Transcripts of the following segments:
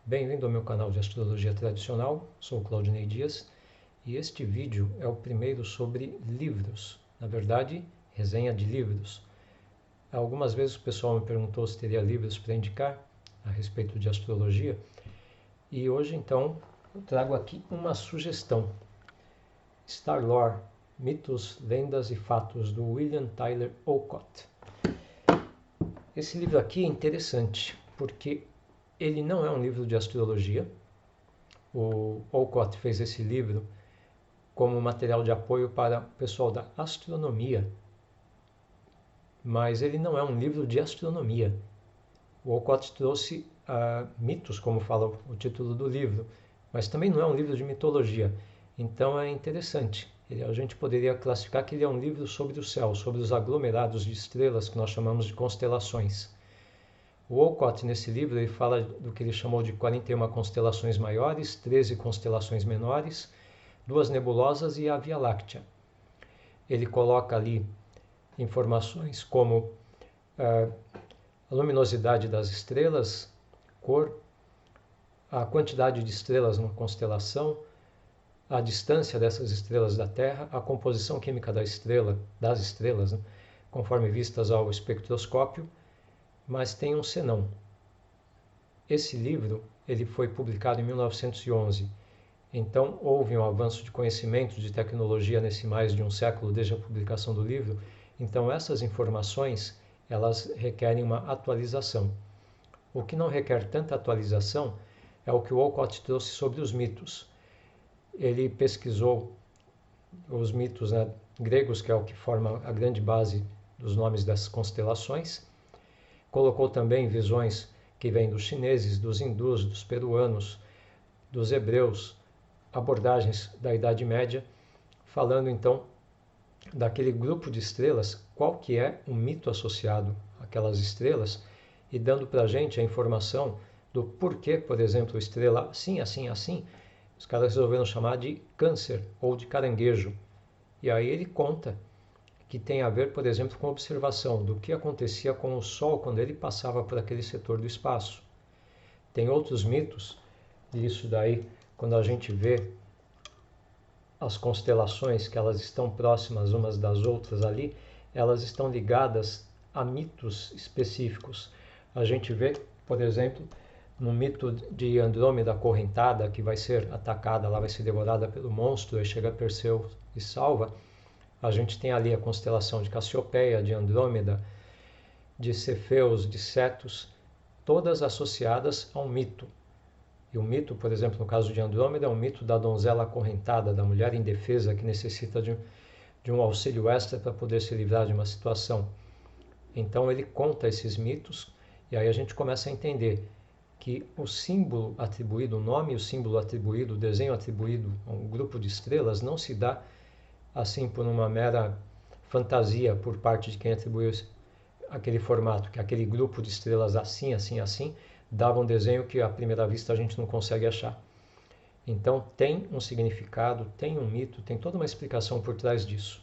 Bem-vindo ao meu canal de Astrologia Tradicional, sou o Claudinei Dias e este vídeo é o primeiro sobre livros, na verdade, resenha de livros. Algumas vezes o pessoal me perguntou se teria livros para indicar a respeito de astrologia e hoje então eu trago aqui uma sugestão. Star-Lore, Mitos, Lendas e Fatos, do William Tyler Olcott. Esse livro aqui é interessante porque ele não é um livro de astrologia. O Olcott fez esse livro como material de apoio para o pessoal da astronomia, mas ele não é um livro de astronomia. O Olcott trouxe mitos, como fala o título do livro, mas também não é um livro de mitologia. Então é interessante. A gente poderia classificar que ele é um livro sobre o céu, sobre os aglomerados de estrelas que nós chamamos de constelações. O Olcott, nesse livro, ele fala do que ele chamou de 41 constelações maiores, 13 constelações menores, 2 nebulosas e a Via Láctea. Ele coloca ali informações como a luminosidade das estrelas, cor, a quantidade de estrelas numa constelação, a distância dessas estrelas da Terra, a composição química das estrelas, né, conforme vistas ao espectroscópio. Mas tem um senão. Esse livro ele foi publicado em 1911, então houve um avanço de conhecimento, de tecnologia nesse mais de um século desde a publicação do livro, então essas informações elas requerem uma atualização. O que não requer tanta atualização é o que o Olcott trouxe sobre os mitos. Ele pesquisou os mitos, né, gregos, que é o que forma a grande base dos nomes das constelações. Colocou também visões que vêm dos chineses, dos hindus, dos peruanos, dos hebreus, abordagens da Idade Média, falando então daquele grupo de estrelas, qual que é o mito associado àquelas estrelas e dando para a gente a informação do porquê, por exemplo, estrela assim, assim, assim, os caras resolveram chamar de câncer ou de caranguejo. E aí ele conta que tem a ver, por exemplo, com a observação do que acontecia com o Sol quando ele passava por aquele setor do espaço. Tem outros mitos disso daí, quando a gente vê as constelações, que elas estão próximas umas das outras ali, elas estão ligadas a mitos específicos. A gente vê, por exemplo, no mito de Andrômeda acorrentada, que vai ser atacada, ela vai ser devorada pelo monstro, e chega Perseu e salva. A gente tem ali a constelação de Cassiopeia, de Andrômeda, de Cefeus, de Cetus, todas associadas a um mito. E o mito, por exemplo, no caso de Andrômeda, é um mito da donzela acorrentada, da mulher indefesa que necessita de um auxílio extra para poder se livrar de uma situação. Então ele conta esses mitos e aí a gente começa a entender que o símbolo atribuído, o nome e o símbolo atribuído, o desenho atribuído a um grupo de estrelas não se dá assim por uma mera fantasia por parte de quem atribuiu aquele formato, que aquele grupo de estrelas assim, assim, assim, dava um desenho que à primeira vista a gente não consegue achar. Então tem um significado, tem um mito, tem toda uma explicação por trás disso.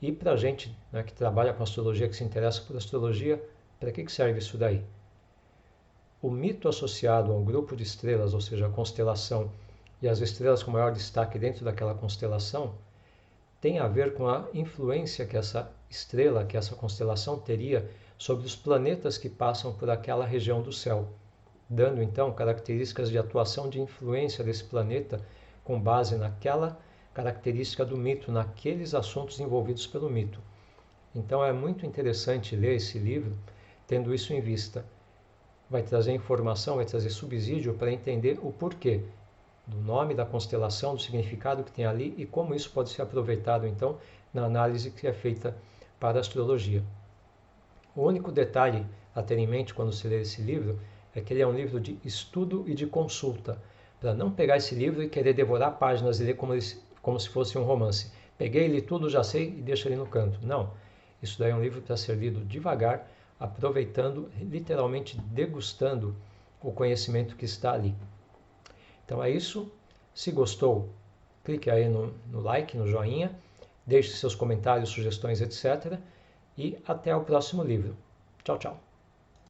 E para a gente, né, que trabalha com astrologia, que se interessa por astrologia, para que serve isso daí? O mito associado a um grupo de estrelas, ou seja, a constelação, e as estrelas com maior destaque dentro daquela constelação, tem a ver com a influência que essa estrela, que essa constelação teria sobre os planetas que passam por aquela região do céu, dando então características de atuação de influência desse planeta com base naquela característica do mito, naqueles assuntos envolvidos pelo mito. Então é muito interessante ler esse livro tendo isso em vista. Vai trazer informação, vai trazer subsídio para entender o porquê do nome da constelação, do significado que tem ali e como isso pode ser aproveitado então na análise que é feita para a astrologia. O único detalhe a ter em mente quando se lê esse livro é que ele é um livro de estudo e de consulta, para não pegar esse livro e querer devorar páginas e ler como se fosse um romance. Peguei, li tudo, já sei e deixo ali no canto. Não, isso daí é um livro para ser lido devagar, aproveitando, literalmente degustando o conhecimento que está ali. Então é isso. Se gostou, clique aí no like, no joinha, deixe seus comentários, sugestões, etc. E até o próximo livro. Tchau, tchau.